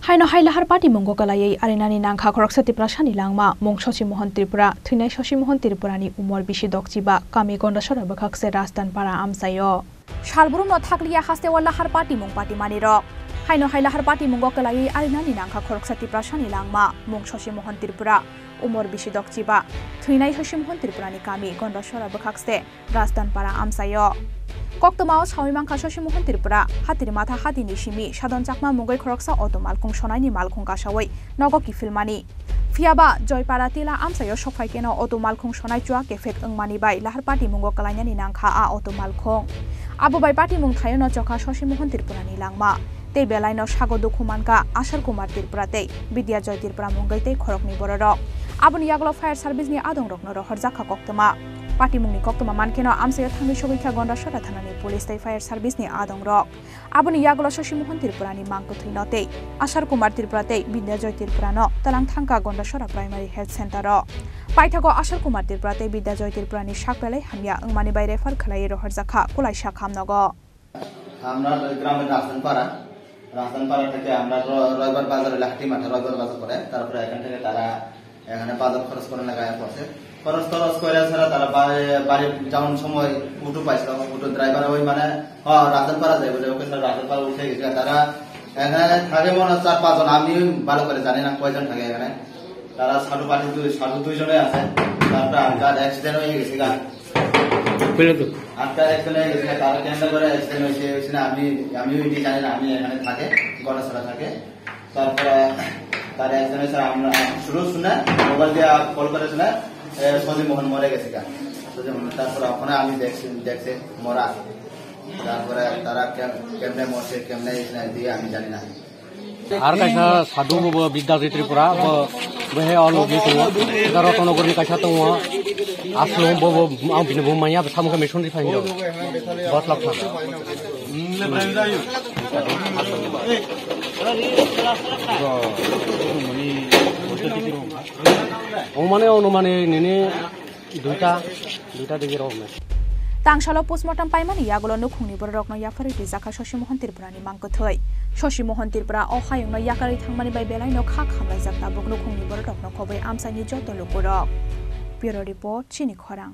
Haino Hailahar Party Mungo Kalai Arinani Nangka Kroksati Prashani Langma, Mong Shoshi Mohan Tripura, Trinai Shoshi Mohan Tripurani Umor Bishi Dokchiba, Kami Gonda Shora Bakakse Rastan Para Amsayo. Shalburu no Thaklia Haste Walahar Party Mung Party Maniro. Haino Hailahar Party Mungo Kalai Arinani Nangka Kroksati Prashani Langma, Mong Shoshi Mohan Tripura, Umor Bishi Dokchiba, Trinai Shoshi Mohan Tripurani Kami Gonda Shora Bakakse Rastan Para Amsayo. Koktoma Sawimangka Shoshi Mohan Tripura, Hatirimata Hadini Shimi, Shadon Chakma Mungoi Kroksa Automalkung Shonani Malkung Kashawai, Nogoki Filmani. Fiaba, Joy Paratila Amsayo Shofaikeno Automalkung Shonai Chua Kefek Ungmani by Lahar Party Mungo Kalanyani Nangka A Automalkung. Abu by Party Mung Tayono Joka Shoshi Mohan Tripurani Langma. Te Belaino Shago Dokumanka, Ashar Kumar Tripurate, Vidya Joy Tripura Mungaite Korokni Bororo. Abu Yaglo Fire Service ni Adong Rokno Horzaka Koktoma. Party Mungni Koktoma Mankeno Amsayo Tangi Shogika Gonda Shora Thanani Police Fire Service ni Adong Rock. Abuni Yaglo Shoshi Mohan Tripurani Mangkutri Note, Ashar Kumar Tripurate, Vidya Joy Tripurano, Talang Thangka Gonda Shora Primary Health Center. Paitago Ashar Kumar Tripurate, Vidya Joy Tripurani Shakpele, Hamya, Ungmani by Refer Kalai Horzaka, Kulai Shakam Nogo. Amra Gram Rastanpara, Rastanpara থেকে আমরা রবিবার বাজারে লাহটি মাঠে রবিবার বাজার করে তারপরে এখান থেকে তারা এখানে বাজার খরচ করে লাগায় পড়ছে খরচ করে ছাড়া তারা বাড়ি যাওয়ার সময় উঠো পাইছিল উঠো ড্রাইভার ওই মানে রাজনপাড়া যায় বলে ওকে রাজনপাড়া উঠে গেছে তারা এখানে থাকে মনে হয় 4-5 জন আমি ভালো করে জানি না কয়জন থাকে এখানে তারা সাধু পাটি দুই জনে আছে তারপরে আটকার অ্যাক্সিডেন্ট হয়ে গেছে গা আটকার অ্যাক্সিডেন্ট হয়ে গেছে তারা কেন্দ্র করে অ্যাক্সিডেন্ট হয়েছে না আমি ওইটি জানি না আমি এখানে থাকে গড়াছড়া থাকে তারপরে তার অ্যাক্সিডেন্ট হয়েছে আমরা শুরু শুনে মোবাইল দিয়ে কল করে শুনে সজি মোহন মরে গেছে গা সজি মোহন তারপরে ওখানে আমি দেখছি মরা তারপরে তারা কেমনে মরছে কেমনে দিয়ে আমি জানি না আর কাইসা সাধু বিদ্যা ত্রিপুরা বহে অলগে তো রতনগরনি কাইসা তো আসলো আম বিনে বুমাইয়া সামুকা মিশন রিফাইন দাও বহুত লাভ থাকে অনুমানে নেনে দুইটা দিকে রকম Tangshalo postmortem paimani yagolo nukhungni borokno yafari tizaka Shoshi Mohan Tripurani mangkothoi Shoshi Mohan Tripura o hayungno yakari thangmani bai belaino kha khamlai jakta bokno khungni borokno khobai amsani joto lukurok Bureau Report Chini Khorang